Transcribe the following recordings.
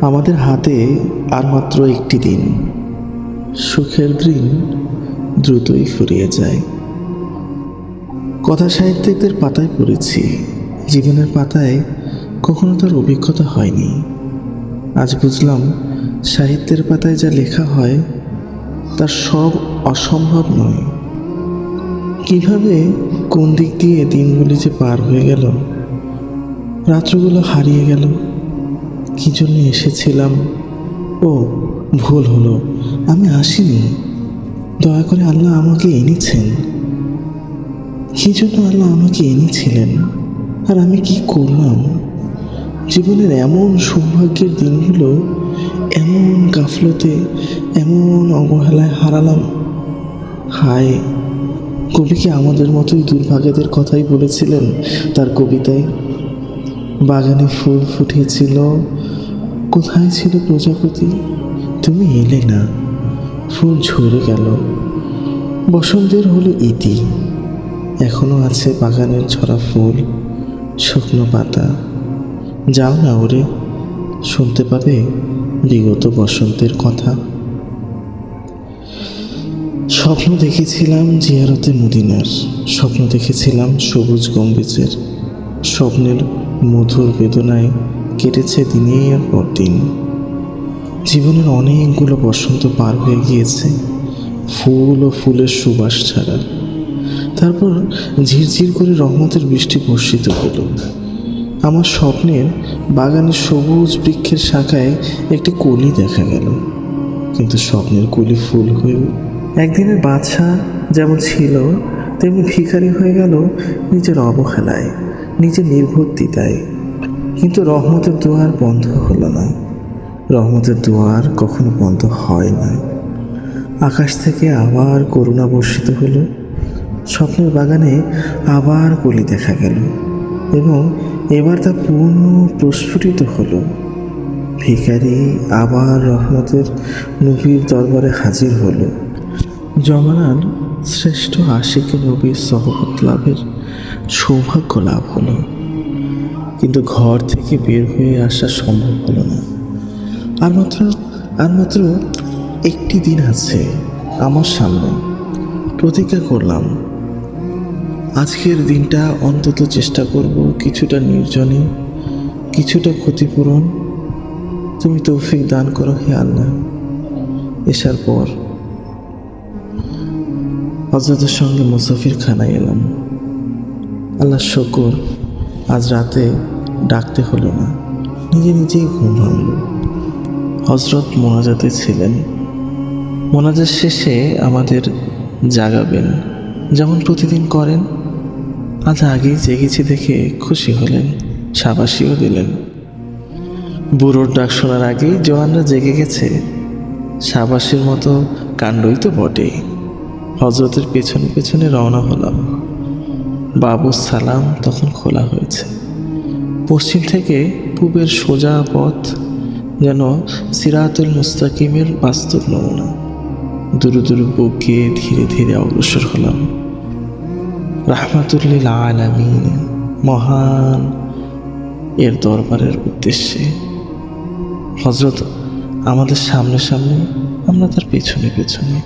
আমাদের হাতে আর মাত্র একটি দিন। সুখের দিন দ্রুতই ফুরিয়ে যায়। কথা সাহিত্যিকদের পাতায় পড়েছি, জীবনের পাতায় কখনো তার অভিজ্ঞতা হয়নি। আজ বুঝলাম, সাহিত্যের পাতায় যা লেখা হয় তার সব অসম্ভব নয়। কিভাবে কোন দিক দিয়ে দিনগুলি যে পার হয়ে গেল, রাত্রগুলো হারিয়ে গেল। কি জন্য এসেছিলাম? ও, ভুল হলো, আমি আসিনি। দয়া করে আল্লাহ আমাকে এনেছেন। কি জন্য আল্লাহ আমাকে এনেছিলেন, আর আমি কি করলাম? জীবনের এমন সৌভাগ্যের দিনগুলো এমন গাফলতে, এমন অবহেলায় হারালাম। হায়, কবি কি আমাদের মতোই দুর্ভাগ্যদের কথাই বলেছিলেন তার কবিতায়? বাগানে ফুল ফুটেছিল, কোথায় ছিল প্রজাপতি? তুমি এলে না, ফুল ঝরে গেল। বসন্তের হলো ইতি, এখনো আছে বাগানের ঝরা ফুল, শুকনো পাতা। যাও না ওরে, শুনতে পাবে বিগত বসন্তের কথা। স্বপ্ন দেখেছিলাম জিয়ারতে মদিনার, স্বপ্ন দেখেছিলাম সবুজ গম্বুজের। স্বপ্নের মধুর বেদনায় কেটেছে দিনের পর দিন। জীবনের অনেকগুলো বসন্ত পার হয়ে গিয়েছে ফুল ও ফুলের সুবাস ছাড়া। তারপর ঝিরঝির করে রহমতের বৃষ্টি বর্ষিত হলো। আমার স্বপ্নের বাগানের সবুজ বৃক্ষের শাখায় একটি কলি দেখা গেল, কিন্তু স্বপ্নের কলি ফুল হয়ে একদিনের বাদশা যেমন ছিল তেমনি ভিখারি হয়ে গেল নিজের অবহেলায়, নিজের নির্ভরতায়। কিন্তু রহমতের দুয়ার বন্ধ হলো না। রহমতের দুয়ার কখনো বন্ধ হয় না। আকাশ থেকে আবার করুণা বর্ষিত হলো। স্বপ্নের বাগানে আবার কলি দেখা গেল, এবং এবার তা পূর্ণ প্রস্ফুটিত হলো। ভিখারি আবার রহমতের নবীর দরবারে হাজির হলো। জমানার শ্রেষ্ঠ আশিকে নবীর সহবত লাভের সৌভাগ্য লাভ হলো, কিন্তু ঘর থেকে বের হয়ে আসা সম্ভব হলো না। আর মাত্র একটি দিন আছে আমার সামনে। প্রতিজ্ঞা করলাম, আজকের দিনটা অন্তত চেষ্টা করব কিছুটা নির্জনে, কিছুটা ক্ষতিপূরণ তুমি তৌফিক দান করো হে আল্লাহ। এসার পর হযরতের সঙ্গে মুসাফির খানায় এলাম। আল্লাহ শুকর, আজ রাতে ডাকতে হলো না, নিজে নিজেই ঘুম ভাঙল। হযরত মোনাজাতে ছিলেন। মোনাজাত শেষে আমাদের জাগাবেন, যেমন প্রতিদিন করেন। আজ আগেই জেগেছি দেখে খুশি হলেন, শাবাশিও দিলেন। বুড়োর ডাক শোনার আগেই জওয়ানরা জেগে গেছে, শাবাশির মতো কাণ্ডই তো বটে। হযরতের পেছনে পেছনে রওনা হলাম। বাবুর সালাম তখন খোলা হয়েছে। পশ্চিম থেকে পূবের সোজা পথ যেন সিরাতুল মুস্তাকিমের বাস্তব নমুনা। দুরু দুরু বুক গিয়ে ধীরে ধীরে অগ্রসর হলাম রাহমাতুল্লিল আলামিন, মহান এর দরবারের উদ্দেশ্যে। হযরত আমাদের সামনে সামনে, আমরা তার পেছনে পেছনে।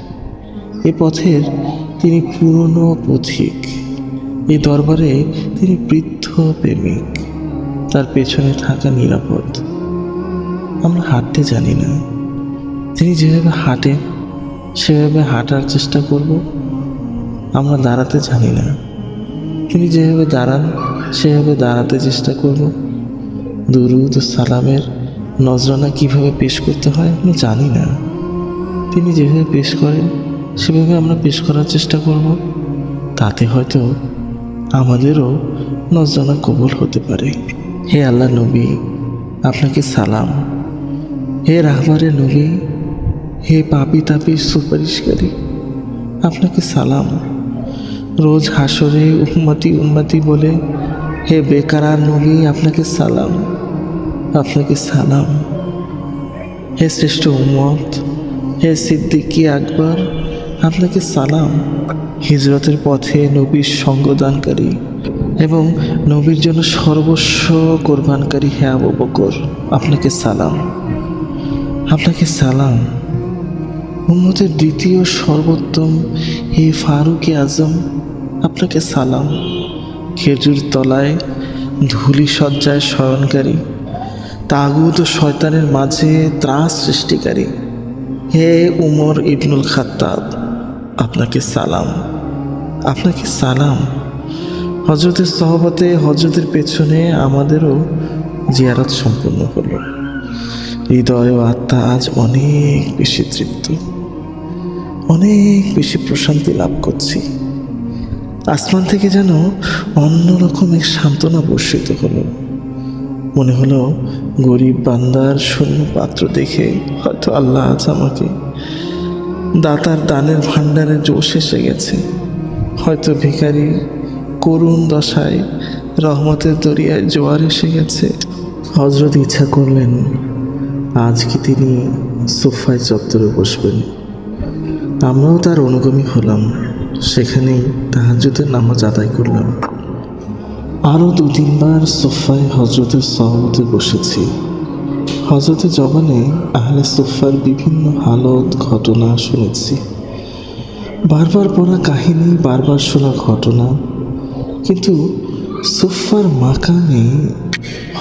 এ পথের তিনি পুরনো পথিক, এই দরবারে তিনি বৃদ্ধ প্রেমিক, তার পেছনে থাকা নিরাপদ। আমরা হাঁটতে জানি না, তিনি যেভাবে হাঁটেন সেভাবে হাঁটার চেষ্টা করব। আমরা দাঁড়াতে জানি না, তিনি যেভাবে দাঁড়ান সেভাবে দাঁড়াতে চেষ্টা করব। দুরুদ ও সালামের নজরানা কিভাবে পেশ করতে হয় আমরা জানি না, তিনি যেভাবে পেশ করেন সেভাবে আমরা পেশ করার চেষ্টা করব। তাতে হয়তো আমাদেরও নজরানা কবুল হতে পারে। হে আল্লাহ নবী, আপনাকে সালাম। হে রাহবারের নবী, হে পাপী তাপির সুপারিশকারী, আপনাকে সালাম। রোজ হাসরে উম্মতি উম্মতি বলে হে বেকারার নবী, আপনাকে সালাম, আপনাকে সালাম। হে শ্রেষ্ঠ উম্মত, হে সিদ্দিকি আকবর, আপনাকে সালাম। হিজরতের পথে নবীর সঙ্গদানকারী এবং নবীর জন্য সর্বস্ব কোরবানকারী হে আবু বকর, আপনাকে সালাম, আপনাকে সালাম। উম্মতের দ্বিতীয় সর্বোত্তম হে ফারুকে আজম, আপনাকে সালাম। খেজুর তলায় ধূলি সজ্জায় শয়নকারী, তাগুত ও শয়তানের মাঝে ত্রাস সৃষ্টিকারী হে উমর ইবনুল খাত্তাব, আপনাকে সালাম, আপনাকে সালাম। হজরতের সহবতে হজরতের পেছনে আমাদেরও জিয়ারত সম্পূর্ণ হলো। হৃদয় ও আত্মা আজ অনেক বেশি তৃপ্ত, অনেক বেশি প্রশান্তি লাভ করছি। আসমান থেকে যেন অন্যরকম এক সান্ত্বনা বর্ষিত হলো। মনে হলো গরিব বান্দার শূন্য পাত্র দেখে হয়তো আল্লাহ আজ আমাকে দাতার দানের ভাণ্ডারে জোশ এসে গেছে। হয়তো ভিখারির করুণ দশায় রহমতের দরিয়ায় জোয়ার এসে গেছে। হজরত ইচ্ছা করলেন আজ কি তিনি সোফায় চত্বরে বসবেন। আমরাও তার অনুগামী হলাম। সেখানেই তাহাজ্জুদের নামাজ আদায় করলাম। আরও 2-3 বার সোফায় হজরতের সহবতে বসেছি। হজরতের জবানে আহলে সোফার বিভিন্ন হালত ঘটনা শুনেছি। বারবার পড়া কাহিনী, বারবার শোনা ঘটনা, কিন্তু সোফার মাকামে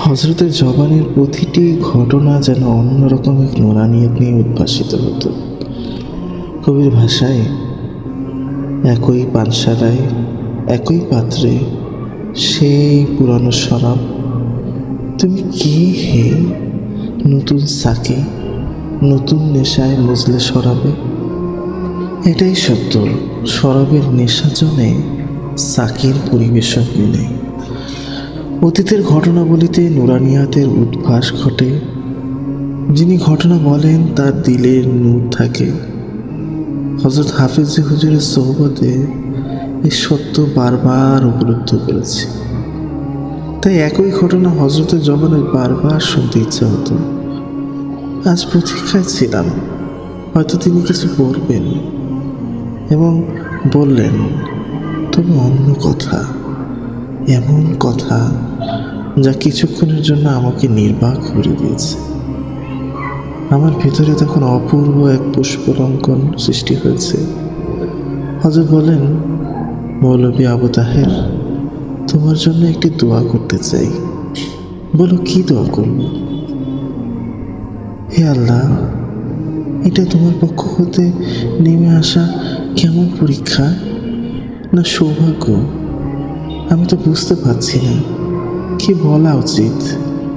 হজরতের জবানের প্রতিটি ঘটনা যেন অন্যরকম এক নুরানিয়ত নিয়ে উদ্ভাসিত হতো। কবির ভাষায়, একই পানশালায় একই পাত্রে সেই পুরানো শরাব, তুমি কি হে নতুন সাকে, নতুন নেশায় মজলে শরাবে। এটাই সত্য, শরাবের নেশা জমে সাকির পরিবেশক মিলে। অতীতের ঘটনাবলিতে নুরানিয়াতের উদ্ভাস ঘটে। যিনি ঘটনা বলেন তার দিলের নূর থাকে। হযরত হাফিজ হুজুরের সোহবতে এই সত্য বারবার উপলব্ধি করেছি। তাই একই ঘটনা হযরতের জবানে বারবার শুনতে ইচ্ছা হতো। আজ প্রতীক্ষায় ছিলাম, হয়তো তিনি কিছু বলবেন, এবং বললেন, তবে অন্য কথা, এমন কথা যা কিছুক্ষণের জন্য আমাকে নির্বাক করে দিয়েছে। আমার ভেতরে তখন অপূর্ব এক পুষ্পলঙ্কন সৃষ্টি হয়েছে। হযরত বলেন, মৌলভী আবু তাহের, তোমার জন্য একটি দোয়া করতে চাই। বলো, কি দোয়া করব? হে আল্লাহ, এটা তোমার পক্ষ হতে নেমে আসা কেমন পরীক্ষা না সৌভাগ্য, আমি তো বুঝতে পারছি না কি বলা উচিত।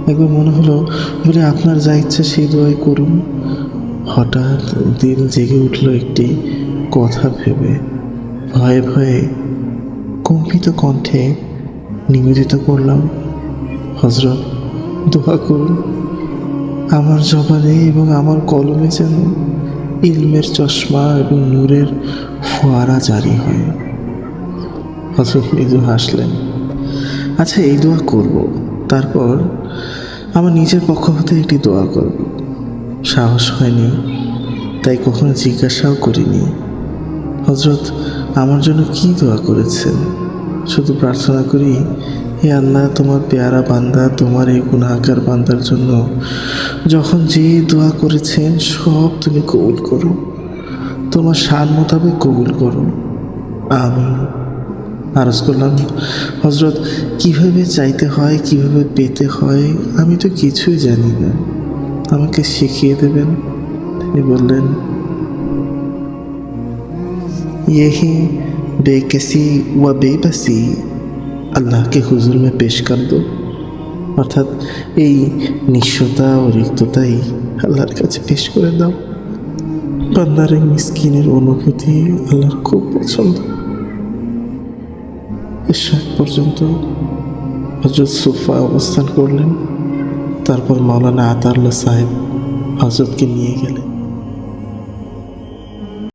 একবার মনে হলো বলে আপনার যা ইচ্ছা সেই দোয়াই করুন। হঠাৎ দিল জেগে উঠল একটি কথা ভেবে। ভয়ে ভয়ে কম্পিত কণ্ঠে নিবেদিত করলাম, হযরত দোয়া করুন আমার জবানে এবং আমার কলমে যেন ইলমের চশমা এবং নূরের ফোয়ারা জারি হয়। হযরত মৃদু হাসলেন। আচ্ছা, এই দোয়া করব, তারপর আমার নিজের পক্ষ হতে একটি দোয়া করব। সাহস হয়নি, তাই কখনো জিজ্ঞাসাও করিনি হযরত আমার জন্য কি দোয়া করেছেন। শুধু প্রার্থনা করি, হে আল্লাহ, তোমার পেয়ারা বান্দা তোমার এই গুনাহগার বান্দার জন্য যখন যে দোয়া করেছেন সব তুমি কবুল করো, তোমার শান মোতাবেক কবুল করো, আমিন। আরজ করলাম, হযরত কিভাবে চাইতে হয়, কিভাবে পেতে হয় আমি তো কিছুই জানি না, আমাকে শিখিয়ে দেবেন। তিনি বললেন, यही बेकसी व बेबसी আল্লাহ কে হুজুর মে পেশ কর দো। অর্থাৎ এই নিঃস্বতা ও রিক্ততাই আল্লাহর কাছে পেশ করে দাও। বান্দার এই মিসকিনের অনুভূতি আল্লাহর খুব পছন্দ। ইশরাক পর্যন্ত হযরত সোফা অবস্থান করলেন। তারপর মাওলানা আতাউল্লাহ সাহেব হযরতকে নিয়ে গেলেন।